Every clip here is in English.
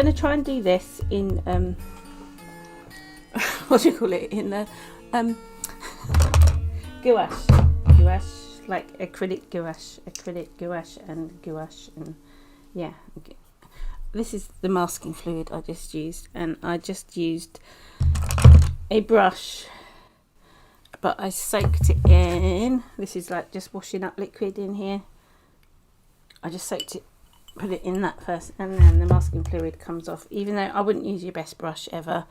going to try and do this in what do you call it, in the gouache, like acrylic gouache and yeah. This is the masking fluid I just used, and I just used a brush, but I soaked it in. This is like just washing up liquid in here. I just soaked it, put it in that first, and then the masking fluid comes off. Even though I wouldn't use your best brush ever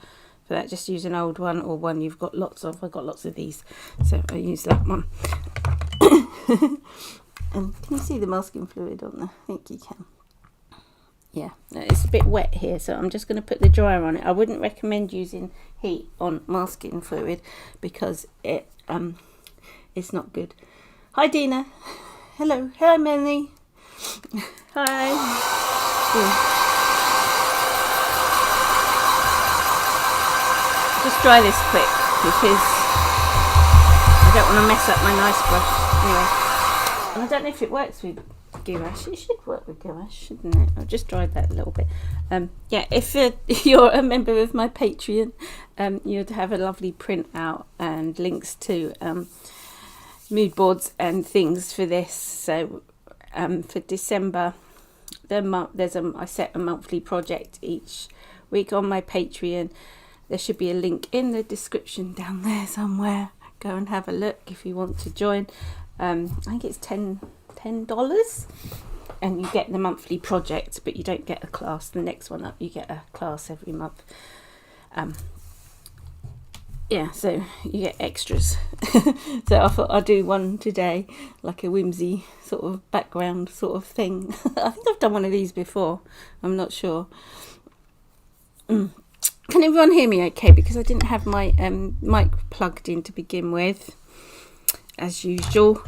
for that, just use an old one or one you've got lots of. I've got lots of these, so I use that one. And can you see the masking fluid on there? I think you can. Yeah, it's a bit wet here, so I'm just going to put the dryer on it. I wouldn't recommend using heat on masking fluid because it's not good. Hi Dina. Hello. Hi Melanie. Hi. Just dry this quick because I don't want to mess up my nice brush. Anyway, and I don't know if it works with gouache. It should work with gouache, shouldn't it? I've just dried that a little bit. Yeah, if you're a member of my Patreon, you'd have a lovely printout and links to mood boards and things for this. So for December, I set a monthly project each week on my Patreon. There should be a link in the description down there somewhere. Go and have a look if you want to join. I think it's $10, and you get the monthly project, but you don't get a class. The next one up, you get a class every month. Yeah, so you get extras. So I thought I'd do one today, like a whimsy sort of background sort of thing. I think I've done one of these before, I'm not sure. Can everyone hear me okay? Because I didn't have my mic plugged in to begin with, as usual.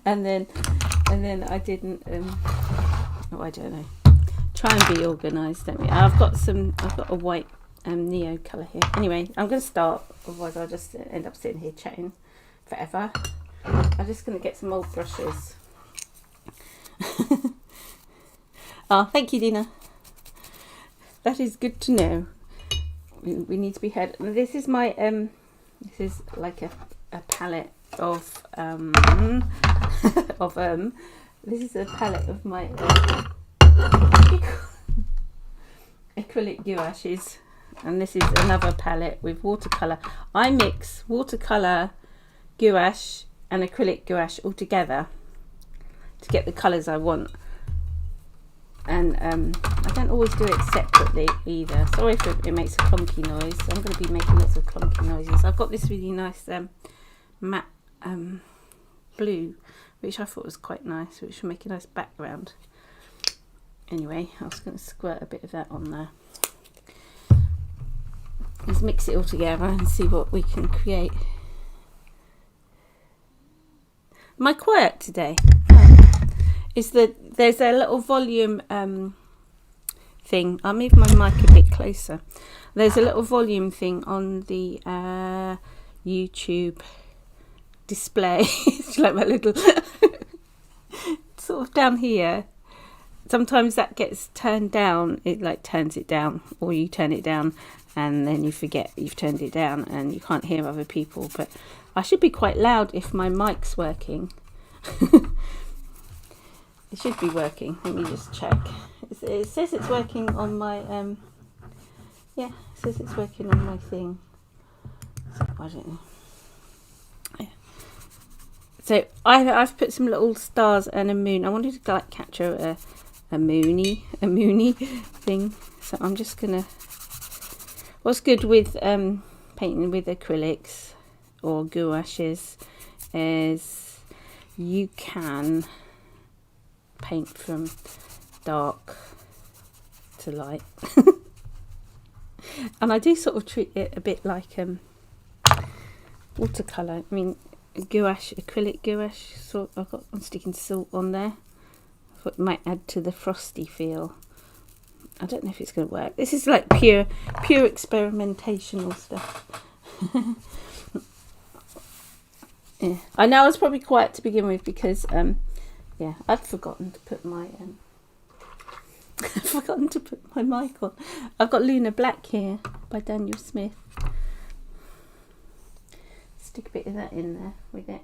and then I didn't I don't know, try and be organised, don't we? I've got a white neo colour here. Anyway, I'm going to start, otherwise I'll just end up sitting here chatting forever. I'm just going to get some old brushes. Oh, thank you, Dina. That is good to know. We need to be heard. This is my this is like a palette of this is a palette of my acrylic gouaches, and this is another palette with watercolour. I mix watercolour, gouache and acrylic gouache all together to get the colours I want. And I don't always do it separately either. Sorry if it makes a clunky noise. I'm going to be making lots of clunky noises. I've got this really nice matte blue, which I thought was quite nice, which will make a nice background. Anyway, I was going to squirt a bit of that on there. Let's mix it all together and see what we can create. Am I quiet today? Is that there's a little volume thing. I'll move my mic a bit closer. There's a little volume thing on the YouTube display. It's like my little sort of down here. Sometimes that gets turned down. It like turns it down, or you turn it down and then you forget you've turned it down and you can't hear other people. But I should be quite loud if my mic's working. It should be working. Let me just check. It says it's working on my yeah, it says it's working on my thing. So I don't know. Yeah. So I've put some little stars and a moon. I wanted to like capture a moony thing. So I'm just gonna. What's good with painting with acrylics or gouaches is you can paint from dark to light. And I do sort of treat it a bit like watercolour. I mean, gouache, acrylic gouache. So I'm sticking salt on there. I thought it might add to the frosty feel. I don't know if it's going to work. This is like pure experimentational stuff. Yeah, I know I was probably quiet to begin with because yeah, I'd forgotten to put my I've forgotten to put my mic on. I've got Luna Black here by Daniel Smith. Stick a bit of that in there with it.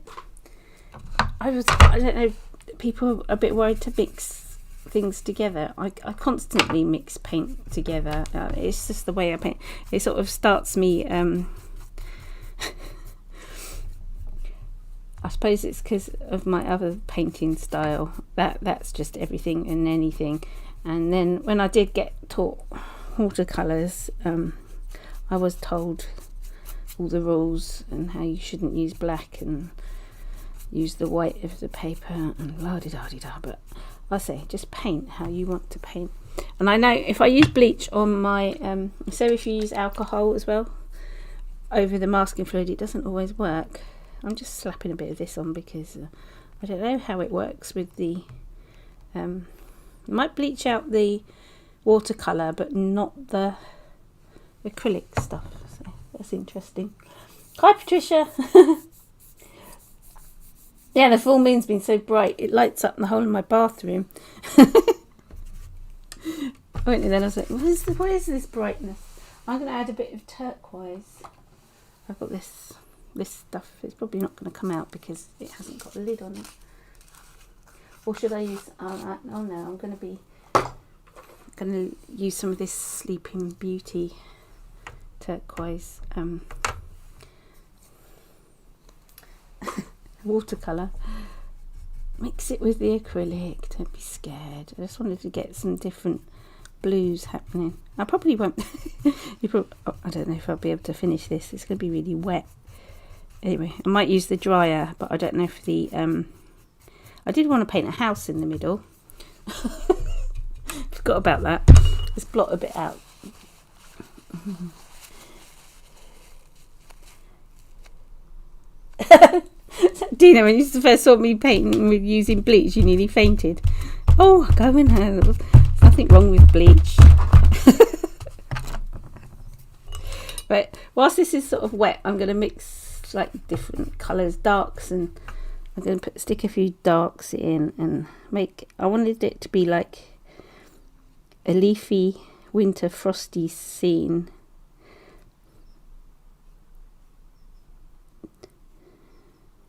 I don't know, people are a bit worried to mix things together. I constantly mix paint together. It's just the way I paint. It sort of starts me, I suppose it's because of my other painting style. That's just everything and anything. And then when I did get taught watercolours, I was told all the rules and how you shouldn't use black and use the white of the paper and la-di-da-di-da. But I say, just paint how you want to paint. And I know if I use bleach on my, so if you use alcohol as well over the masking fluid, it doesn't always work. I'm just slapping a bit of this on because I don't know how it works with the, it might bleach out the watercolour but not the acrylic stuff, so that's interesting. Hi Patricia. Yeah, the full moon's been so bright it lights up the whole of my bathroom. Then I was like, what is this brightness? I'm going to add a bit of turquoise. I've got this stuff. It's probably not going to come out because it hasn't got a lid on it. Or should I use, oh no, I'm going to use some of this Sleeping Beauty turquoise watercolour. Mix it with the acrylic, don't be scared. I just wanted to get some different blues happening. I probably won't I don't know if I'll be able to finish this. It's going to be really wet. Anyway, I might use the dryer, but I don't know if the I did want to paint a house in the middle. Forgot about that. Let's blot a bit out. Dina, when you first saw me painting with using bleach, you nearly fainted. Oh, go in there. There's nothing wrong with bleach. But whilst this is sort of wet, I'm going to mix like different colours, darks, and I'm going to stick a few darks in and make. I wanted it to be like a leafy winter frosty scene.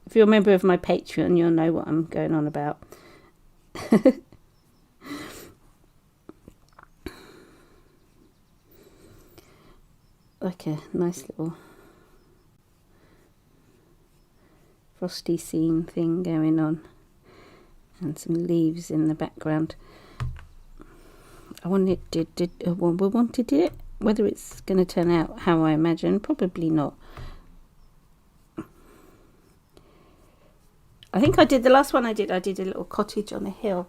If you're a member of my Patreon, you'll know what I'm going on about. Like a nice little frosty scene thing going on, and some leaves in the background. I wanted it. Whether it's going to turn out how I imagine, probably not. I think I did, the last one I did a little cottage on a hill.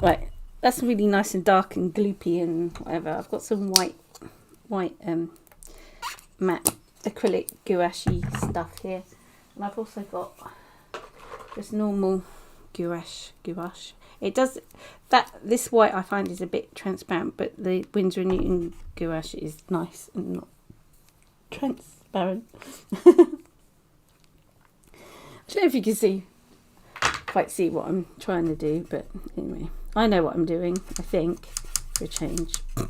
Right, that's really nice and dark and gloopy and whatever. I've got some white matte acrylic gouache stuff here. And I've also got just normal gouache. It does, this white I find is a bit transparent, but the Winsor & Newton gouache is nice and not transparent. I don't know if you can quite see what I'm trying to do, but anyway, I know what I'm doing, I think, for a change. I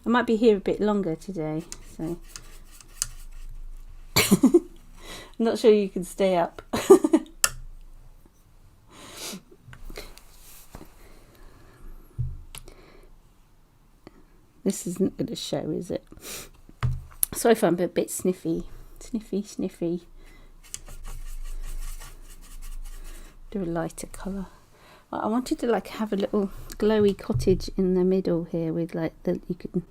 might be here a bit longer today, so I'm not sure you can stay up. This isn't going to show, is it? Sorry if I'm a bit sniffy. Do a lighter colour. Well, I wanted to like have a little glowy cottage in the middle here with like you can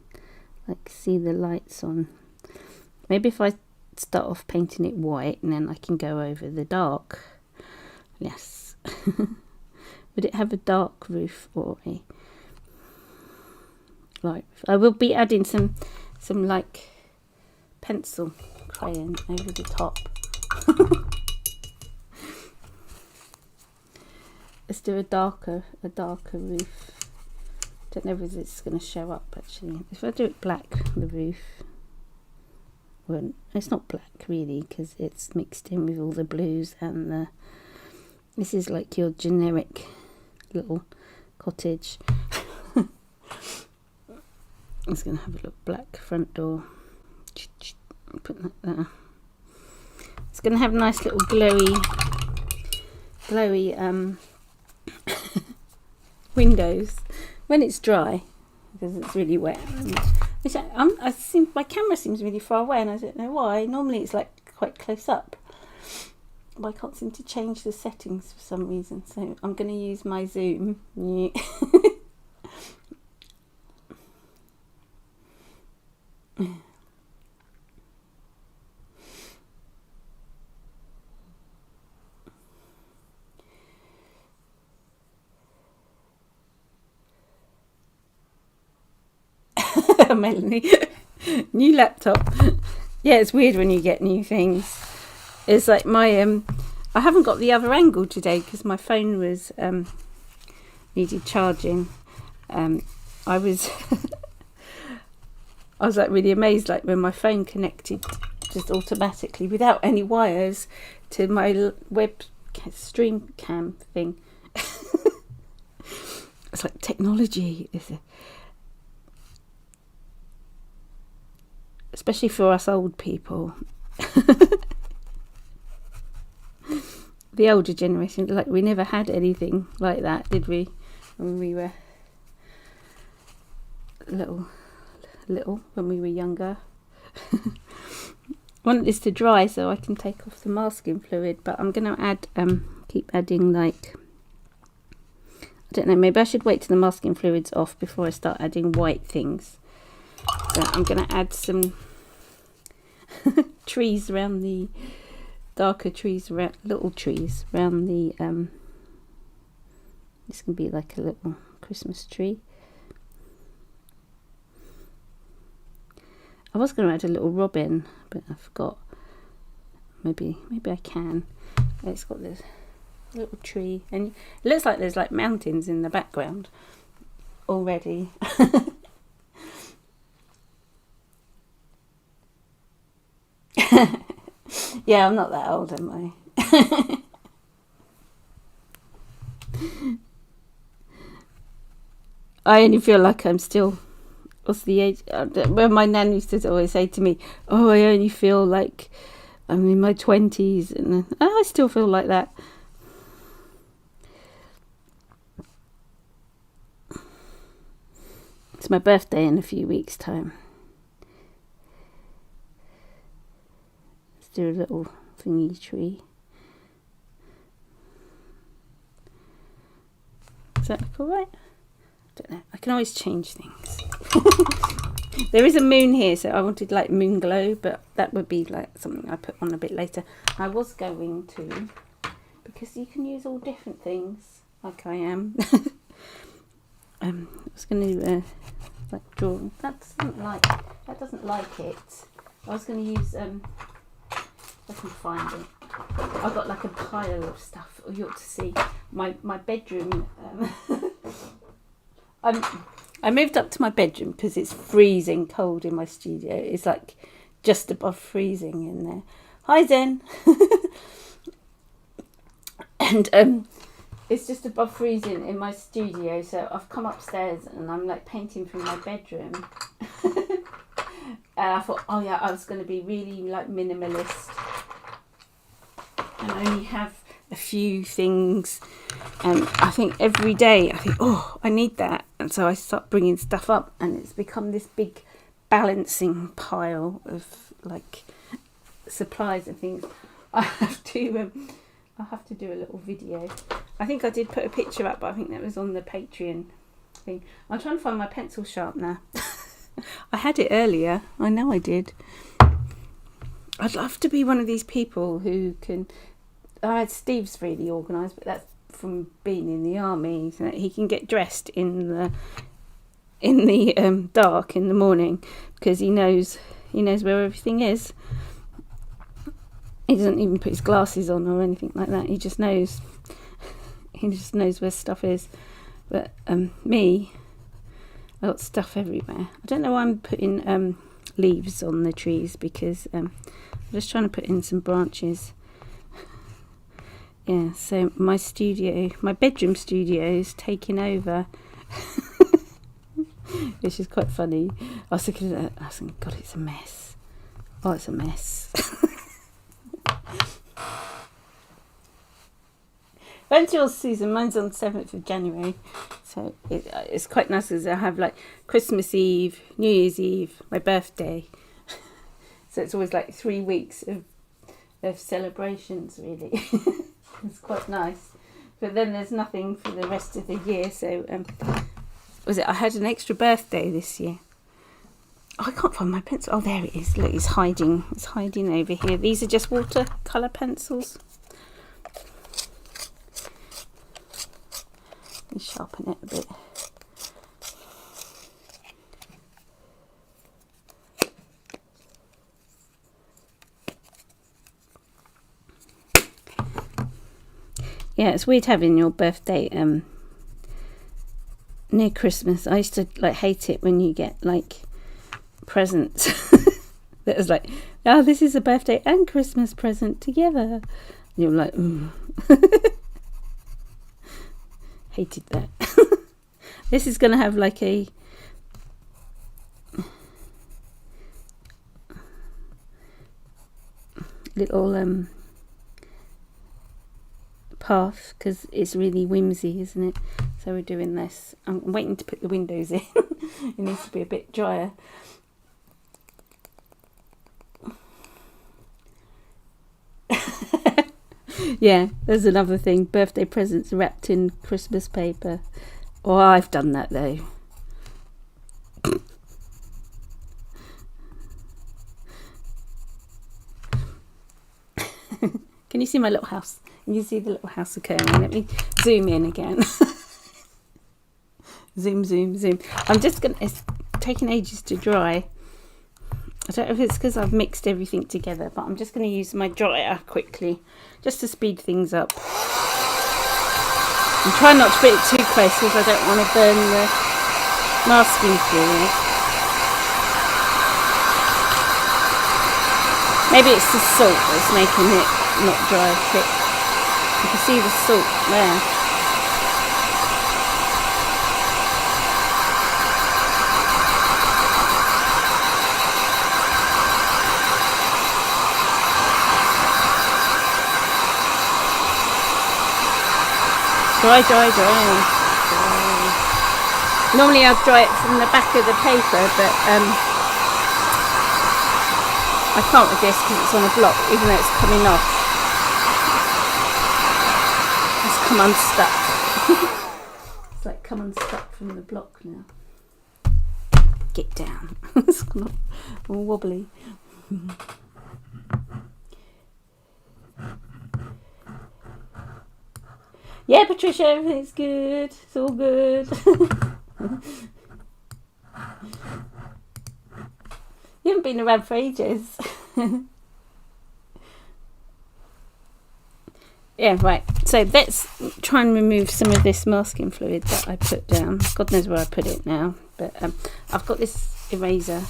like see the lights on. Maybe if I start off painting it white and then I can go over the dark. Yes. Would it have a dark roof or a light roof? I will be adding some like pencil crayon over the top. Let's do a darker roof. Don't know whether it's going to show up actually. If I do it black, the roof, well, it's not black really because it's mixed in with all the blues and the This is like your generic little cottage. It's going to have a little black front door. Put that there. It's going to have nice little glowy windows when it's dry, because it's really wet. My camera seems really far away, and I don't know why. Normally it's like quite close up, but I can't seem to change the settings for some reason, so I'm going to use my zoom. Melanie, new laptop. Yeah, it's weird when you get new things. It's like my I haven't got the other angle today because my phone was needed charging. I was I was like really amazed, like when my phone connected just automatically without any wires to my web stream cam thing. It's like technology is especially for us old people. The older generation, like, we never had anything like that, did we, when we were little when we were younger. I want this to dry so I can take off the masking fluid, but I'm going to add keep adding, like, I don't know, maybe I should wait till the masking fluid's off before I start adding white things. So I'm going to add some trees around the darker trees, little trees around the this can be like a little Christmas tree. I was going to add a little robin, but I forgot. Maybe I can. It's got this little tree, and it looks like there's like mountains in the background already. Yeah, I'm not that old, am I? I only feel like I'm still, what's the age? When my nan used to always say to me, "Oh, I only feel like I'm in my 20s," and I still feel like that. It's my birthday in a few weeks' time. Let's do a little thingy tree. Does that look alright? I don't know. I can always change things. There is a moon here, so I wanted like moon glow, but that would be like something I put on a bit later. I was going to, because you can use all different things, like I am. I was going to like draw. That doesn't like it. I was going to use if I can find it. I've got like a pile of stuff. You ought to see my bedroom. I moved up to my bedroom because it's freezing cold in my studio. It's like just above freezing in there. Hi Zen. And it's just above freezing in my studio, so I've come upstairs and I'm like painting through my bedroom. And I thought, oh yeah, I was going to be really like minimalist and only have a few things. And I think every day I think, oh, I need that, and so I start bringing stuff up, and it's become this big balancing pile of like supplies and things. I have to do a little video. I think I did put a picture up, but I think that was on the Patreon thing. I'm trying to find my pencil sharpener. I had it earlier. I know I did. I'd love to be one of these people who can. Steve's really organised, but that's from being in the army. So he can get dressed in the dark in the morning because he knows where everything is. He doesn't even put his glasses on or anything like that. He just knows where stuff is. But me, I got stuff everywhere. I don't know why I'm putting leaves on the trees, because I'm just trying to put in some branches Yeah, so my studio, my bedroom studio is taking over. Which is quite funny. I was looking at it, I was thinking, God, it's a mess. Oh, it's a mess. When's yours, Susan? Mine's on 7th of January. So it's quite nice because I have like Christmas Eve, New Year's Eve, my birthday. So it's always like 3 weeks of celebrations, really. It's quite nice. But then there's nothing for the rest of the year. So I had an extra birthday this year. Oh, I can't find my pencil. Oh, there it is. Look, it's hiding. It's hiding over here. These are just watercolour pencils. Let me sharpen it a bit. Yeah, it's weird having your birthday near Christmas. I used to like hate it when you get like presents that was like, oh, this is a birthday and Christmas present together. And you're like, hated that. This is going to have like a little path because it's really whimsy, isn't it? So we're doing this. I'm waiting to put the windows in. It needs to be a bit drier. Yeah, there's another thing. Birthday presents wrapped in Christmas paper. Oh, I've done that though. Can you see my little house? Can you see the little house occurring? Let me zoom in again. Zoom, zoom, zoom. It's taking ages to dry. I don't know if it's because I've mixed everything together, but I'm just going to use my dryer quickly, just to speed things up. I'm trying not to put it too close because I don't want to burn the masking fluid. Maybe it's the salt that's making it not dry quick. You can see the salt there. Dry, dry, dry. Normally I'd dry it from the back of the paper, but I can't with this because it's on a block, even though it's coming off. It's come unstuck. It's like come unstuck from the block now. Get down. It's all wobbly. Yeah, Patricia, everything's good. It's all good. You haven't been around for ages. Yeah, right. So let's try and remove some of this masking fluid that I put down. God knows where I put it now. But I've got this eraser.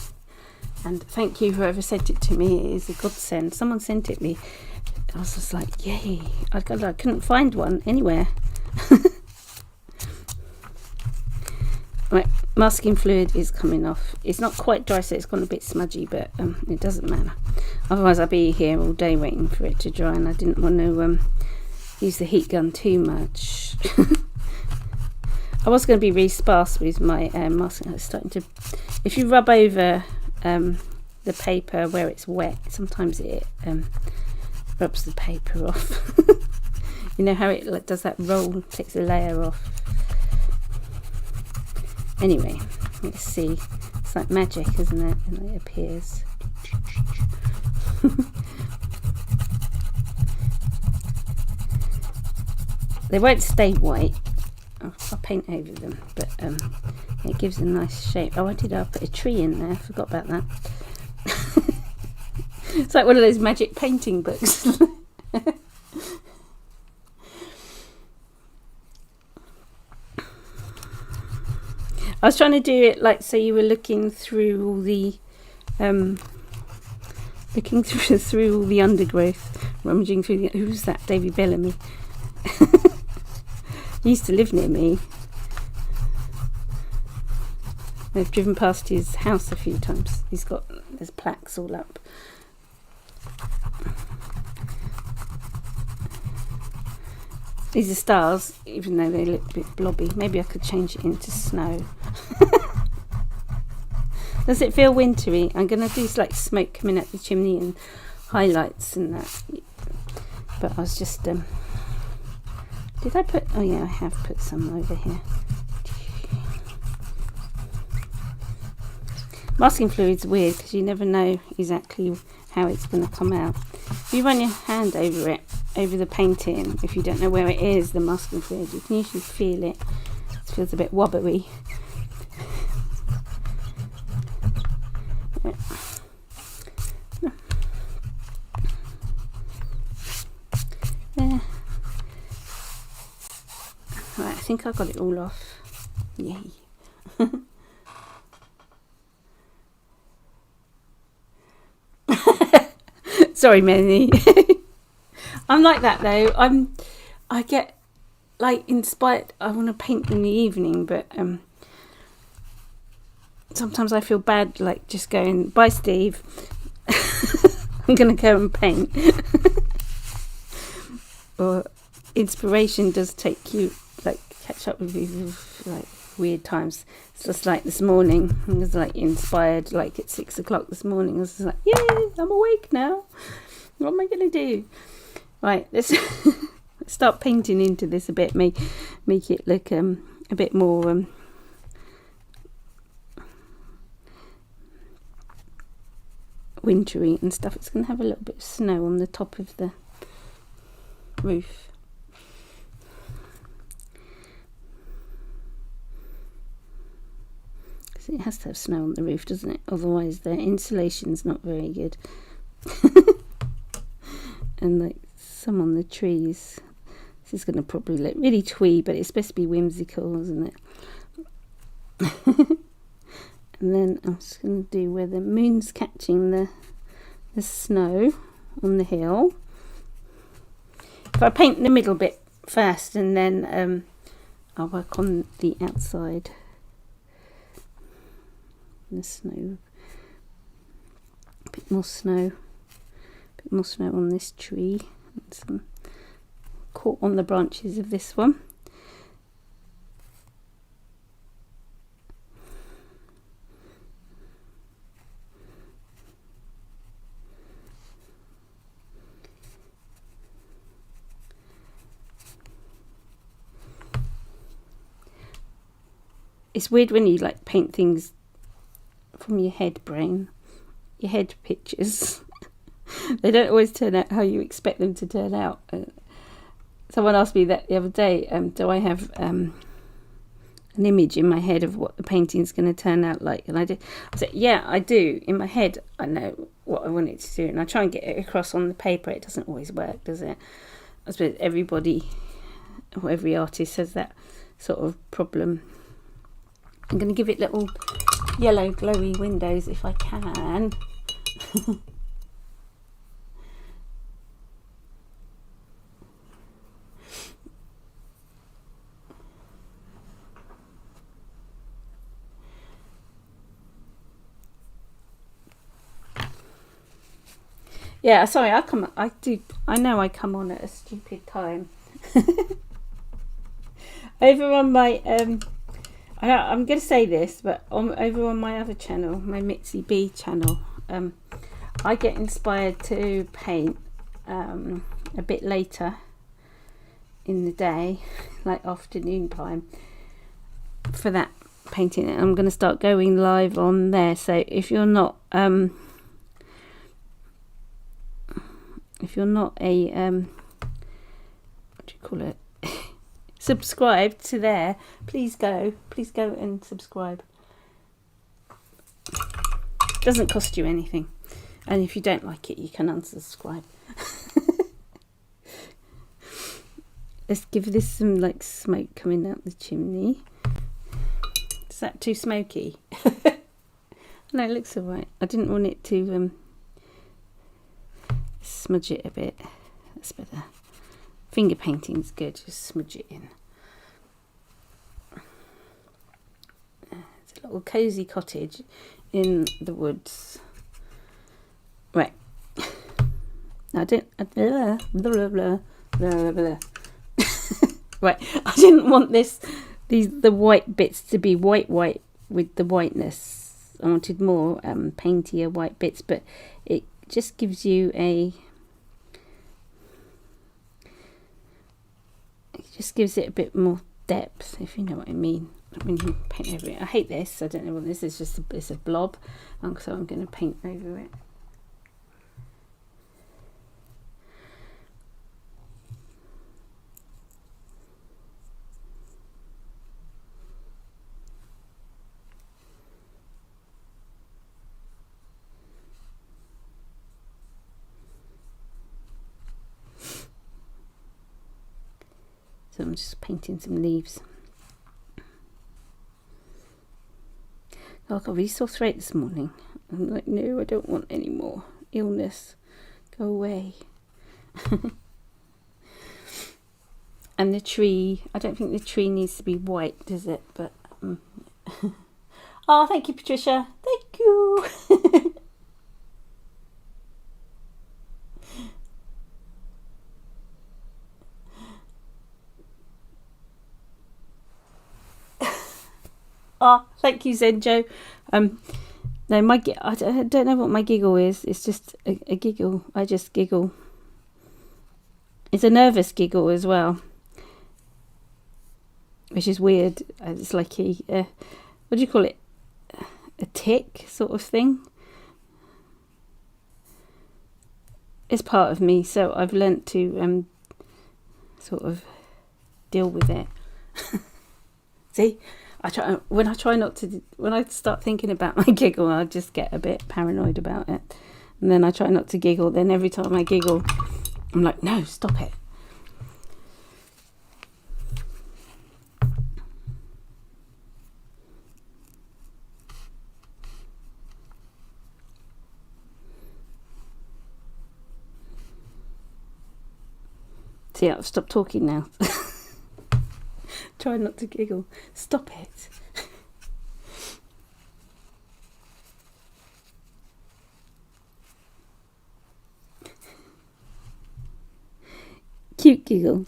And thank you whoever sent it to me. It is a godsend. Someone sent it me. I was just like, yay. I couldn't find one anywhere. Right, masking fluid is coming off. It's not quite dry, so it's gone a bit smudgy, but it doesn't matter. Otherwise I'll be here all day waiting for it to dry, and I didn't want to use the heat gun too much. I was going to be really sparse with my masking. It's starting to, if you rub over the paper where it's wet, sometimes it rubs the paper off. You know how it does that roll, takes a layer off. Anyway, let's see. It's like magic, isn't it? And it appears. They won't stay white. I'll paint over them, but it gives a nice shape. Oh, I put a tree in there. I forgot about that. It's like one of those magic painting books. I was trying to do it like so you were looking through all the through all the undergrowth, rummaging through the, who's that? David Bellamy. He used to live near me. I've driven past his house a few times. There's plaques all up. These are stars, even though they look a bit blobby. Maybe I could change it into snow. Does it feel wintry? I'm going to do like smoke coming out the chimney and highlights and that. But I was just... did I put... Oh yeah, I have put some over here. Masking fluid's weird because you never know exactly how it's going to come out. If you run your hand over it, over the painting, if you don't know where it is, the masking fluid, you can usually feel it. It feels a bit wobbly. There. Right, I think I got it all off. Yay. Sorry, Melanie. I'm like that though. I get like inspired. I want to paint in the evening, but sometimes I feel bad, like just going, bye Steve. I'm gonna go and paint. Or inspiration does take you, like, catch up with you, like weird times. It's just like this morning, I was like inspired, like at 6 o'clock this morning. I was just like, yay, I'm awake now. What am I gonna do? Right, let's start painting into this a bit, make it look a bit more wintry and stuff. It's gonna have a little bit of snow on the top of the roof. It has to have snow on the roof, doesn't it? Otherwise the insulation's not very good. And like some on the trees. This is going to probably look really twee, but it's supposed to be whimsical, isn't it? And then I'm just going to do where the moon's catching the snow on the hill. If I paint the middle bit first, and then I'll work on the outside. The snow, a bit more snow on this tree, and some caught on the branches of this one. It's weird when you like paint things from your head brain, your head pictures. They don't always turn out how you expect them to turn out. Someone asked me that the other day, do I have an image in my head of what the painting's going to turn out like? And I said, yeah, I do. In my head, I know what I want it to do, and I try and get it across on the paper. It doesn't always work, does it? I suppose everybody, or every artist has that sort of problem. I'm going to give it little yellow glowy windows if I can. Yeah, sorry, I know I come on at a stupid time. Over on my I'm going to say this, but over on my other channel, my Mitzi B channel, I get inspired to paint a bit later in the day, like afternoon time, for that painting. And I'm going to start going live on there. So if you're not a what do you call it? Subscribe to there, please go and subscribe. Doesn't cost you anything, and if you don't like it, you can unsubscribe. Let's give this some like smoke coming out the chimney. Is that too smoky? No, it looks alright. I didn't want it to smudge it a bit. That's better. finger painting's good, just smudge it in. It's a little cosy cottage in the woods. Right. I don't. Blah, blah, blah, blah, blah. Right. I didn't want the white bits to be white with the whiteness. I wanted more paintier white bits, but it just gives you it just gives it a bit more depth, if you know what I mean, when you paint over it. I hate this. I don't know what this is. It's a blob, so I'm going to paint over it. So I'm just painting some leaves. Oh, I got really sore throat this morning. I'm like, no, I don't want any more illness. Go away. And the tree, I don't think the tree needs to be white, does it? But oh, thank you, Patricia. Thank you. Oh, thank you, Zenjo. No, I don't know what my giggle is. It's just a giggle. I just giggle. It's a nervous giggle as well, which is weird. It's like what do you call it? A tick sort of thing. It's part of me, so I've learnt to sort of deal with it. See? When I start thinking about my giggle, I just get a bit paranoid about it. And then I try not to giggle. Then every time I giggle, I'm like, no, stop it. See, I've stopped talking now. Try not to giggle. Stop it. Cute giggle.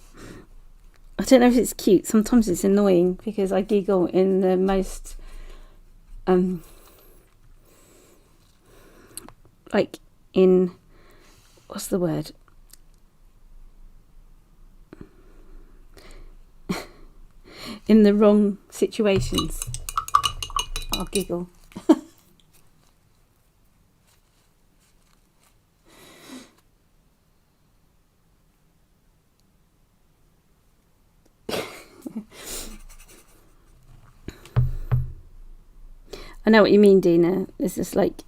I don't know if it's cute. Sometimes it's annoying because I giggle in the most like in, what's the word? In the wrong situations, I'll giggle. I know what you mean, Dina. It's just like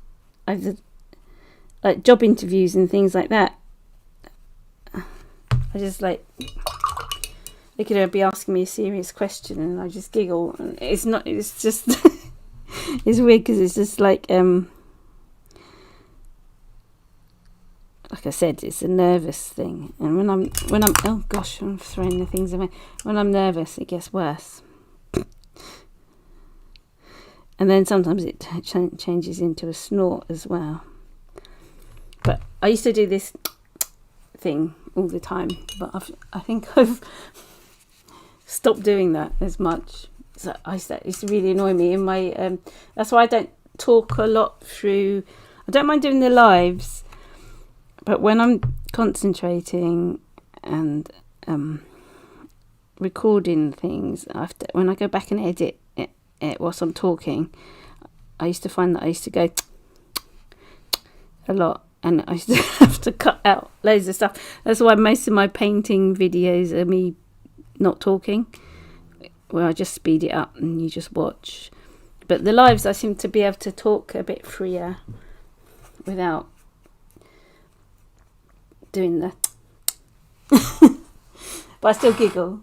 like job interviews and things like that. I just like, they could be asking me a serious question and I just giggle, and it's just it's weird because it's just like I said, it's a nervous thing, and when I'm oh gosh, I'm throwing the things away. When I'm nervous, it gets worse, and then sometimes it changes into a snort as well. But I used to do this thing all the time, but I think I've stopped doing that as much. So it used to really annoy me in my that's why I don't talk a lot through. I don't mind doing the lives, but when I'm concentrating and recording things, when I go back and edit it whilst I'm talking, I used to find that I used to go a lot, and I used to have to cut out loads of stuff. That's why most of my painting videos are me not talking, where I just speed it up and you just watch. But the lives, I seem to be able to talk a bit freer without doing the but I still giggle.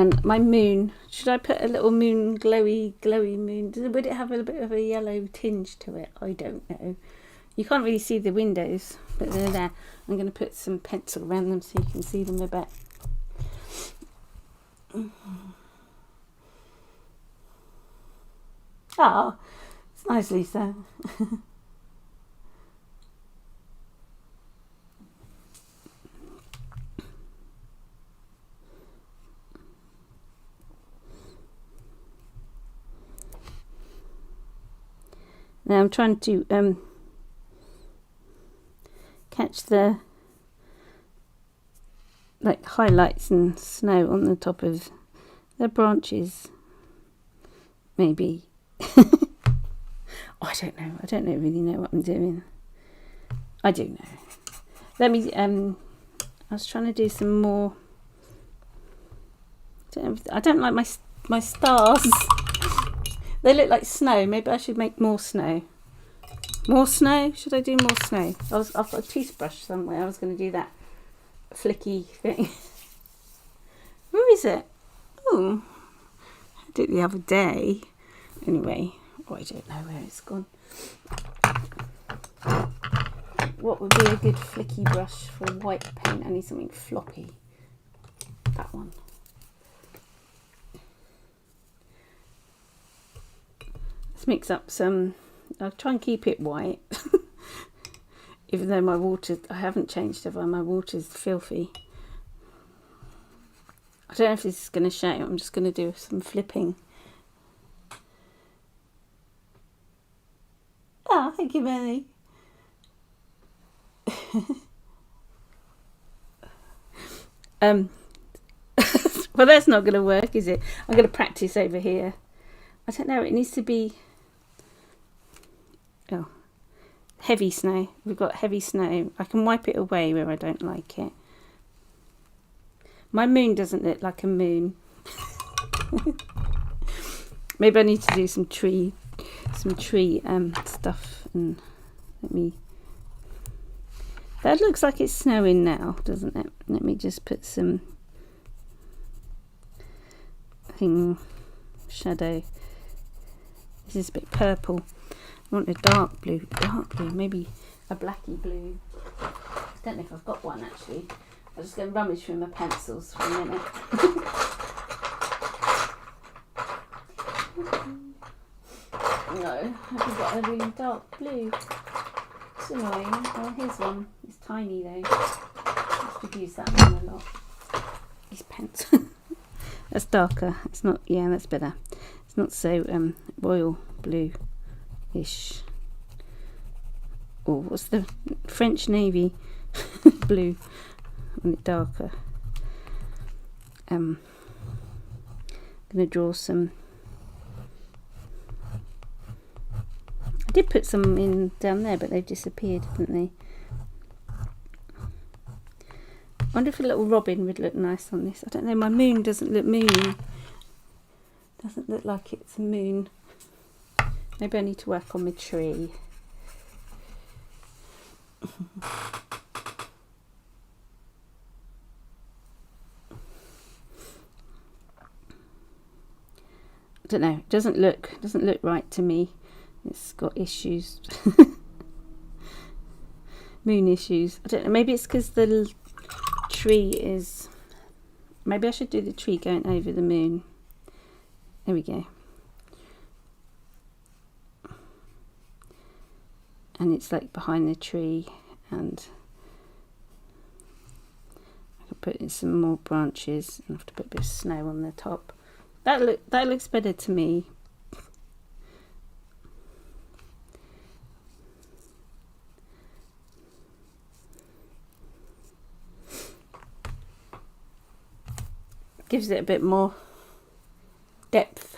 And my moon, should I put a little moon, glowy moon? Would it have a bit of a yellow tinge to it? I don't know. You can't really see the windows, but they're there. I'm going to put some pencil around them so you can see them a bit. Oh, it's nice, Lisa. Now I'm trying to catch the like highlights and snow on the top of the branches. Maybe. I don't know. I don't really know what I'm doing. I do know. Let me. I was trying to do some more. I don't like my stars. They look like snow. Maybe I should make more snow. More snow? Should I do more snow? I've got a toothbrush somewhere. I was going to do that flicky thing. Where is it? Oh, I did it the other day. Anyway, I don't know where it's gone. What would be a good flicky brush for white paint? I need something floppy. That one. Let's mix up some. I'll try and keep it white. Even though my water, I haven't changed it, my water's filthy. I don't know if this is going to show. I'm just going to do some flipping. Oh, thank you, Melly. Well, that's not going to work, is it? I'm going to practice over here. I don't know, it needs to be heavy snow. We've got heavy snow. I can wipe it away where I don't like it. My moon doesn't look like a moon. Maybe I need to do some tree stuff. And that looks like it's snowing now, doesn't it? Let me just put some shadow. This is a bit purple. I want a dark blue, maybe a blacky blue. I don't know if I've got one actually. I'm just going to rummage through my pencils for a minute. No, I haven't got a really dark blue. It's annoying. Oh, here's one. It's tiny though. I should use that one a lot. These pens. That's darker. It's not. Yeah, that's better. It's not so royal blue-ish. Or what's the French Navy blue? On it darker. I'm gonna draw some. I did put some in down there, but they've disappeared, haven't they? I wonder if a little robin would look nice on this. I don't know. My moon doesn't look moony. Doesn't look like it's a moon. Maybe I need to work on my tree. I don't know. It doesn't look right to me. It's got issues. Moon issues. I don't know. Maybe it's because the tree is. Maybe I should do the tree going over the moon. There we go. And it's like behind the tree, and I could put in some more branches and have to put a bit of snow on the top. That looks better to me. Gives it a bit more depth.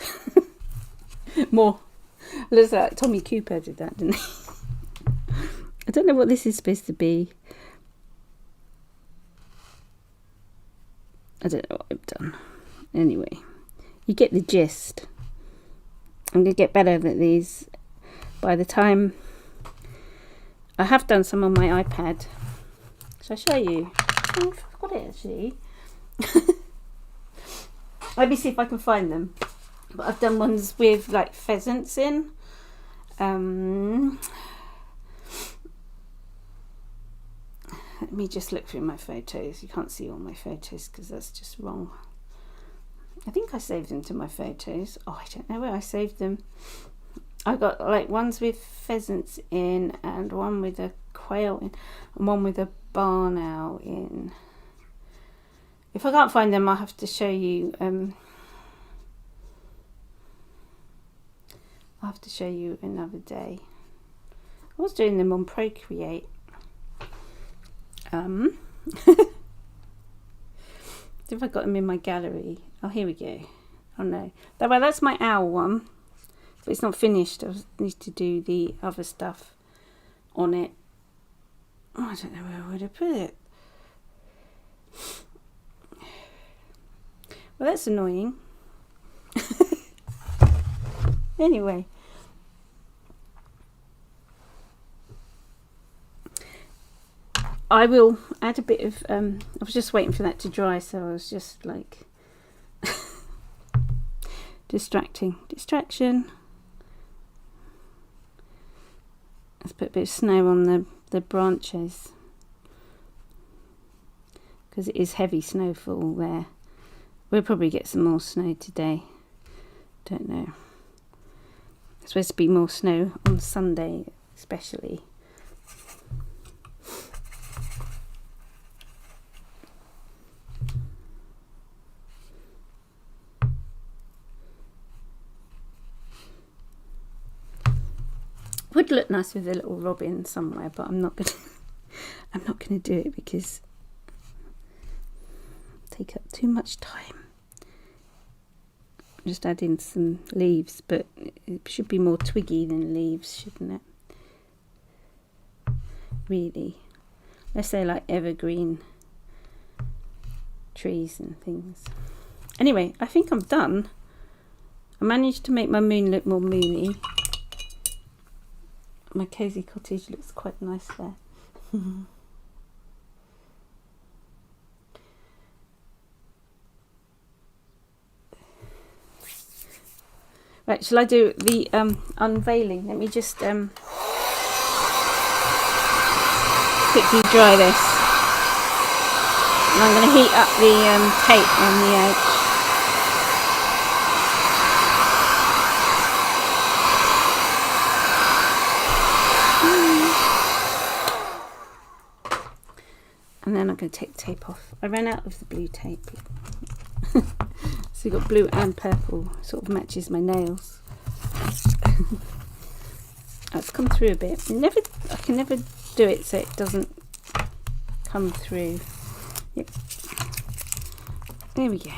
More. Looks like Tommy Cooper did that, didn't he? I don't know what this is supposed to be. I don't know what I've done. Anyway, you get the gist. I'm going to get better at these by the time. I have done some on my iPad. Shall I show you? Oh, I've got it actually. Let me see if I can find them. But I've done ones with like pheasants in. Let me just look through my photos. You can't see all my photos because that's just wrong. I think I saved them to my photos. Oh, I don't know where I saved them. I got like ones with pheasants in, and one with a quail in, and one with a barn owl in. If I can't find them, I'll have to show you. I'll have to show you another day. I was doing them on Procreate. If I got them in my gallery. Oh, here we go. Oh no. Well, that's my owl one. But it's not finished. I need to do the other stuff on it. Oh, I don't know where I would have put it. Well, that's annoying. Anyway. I will add a bit of, I was just waiting for that to dry, so I was just like distraction. Let's put a bit of snow on the branches because it is heavy snowfall there. We'll probably get some more snow today. Don't know. It's supposed to be more snow on Sunday especially. Would look nice with a little robin somewhere, but I'm not gonna do it because it'll take up too much time. Just add in some leaves, but it should be more twiggy than leaves, shouldn't it? Really, let's say like evergreen trees and things. Anyway, I think I'm done. I managed to make my moon look more moony. My cosy cottage looks quite nice there. Right, shall I do the unveiling? Let me just quickly dry this. And I'm going to heat up the tape on the edge. And then I'm going to take the tape off. I ran out of the blue tape. So you've got blue and purple, sort of matches my nails. It's come through a bit. I can never do it so it doesn't come through. Yep. There we go.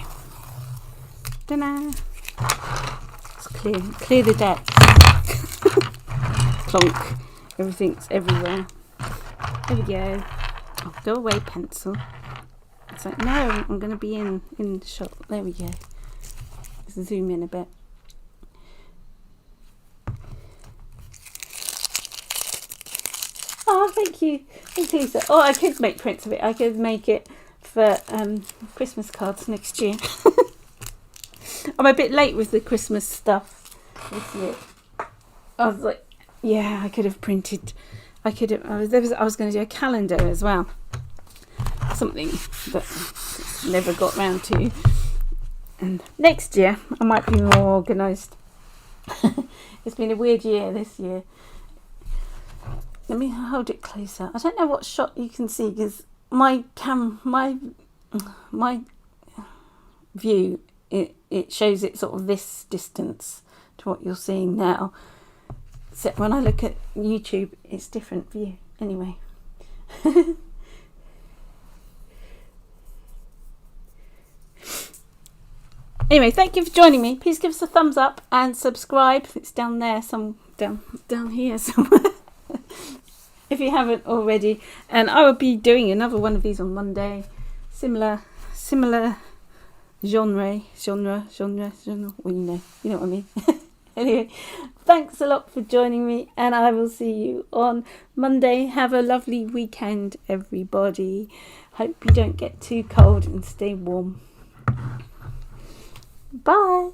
Ta-da! It's clear the depth. Clonk. Everything's everywhere. There we go. Oh, go away, pencil. It's like, no, I'm going to be in the shot. There we go. Let's zoom in a bit. Oh, thank you. Thank you, Lisa. Oh, I could make prints of it. I could make it for Christmas cards next year. I'm a bit late with the Christmas stuff this year. I was like, yeah, I could have printed. I was going to do a calendar as well. Something that never got round to. And next year I might be more organised. It's been a weird year this year. Let me hold it closer. I don't know what shot you can see because my view it shows it sort of this distance to what you're seeing now. So when I look at YouTube, it's different view. Anyway. Anyway, thank you for joining me. Please give us a thumbs up and subscribe. It's down there, down here somewhere. If you haven't already. And I will be doing another one of these on Monday. Similar genre. Well, you know what I mean. Anyway, thanks a lot for joining me, and I will see you on Monday. Have a lovely weekend, everybody. Hope you don't get too cold and stay warm. Bye.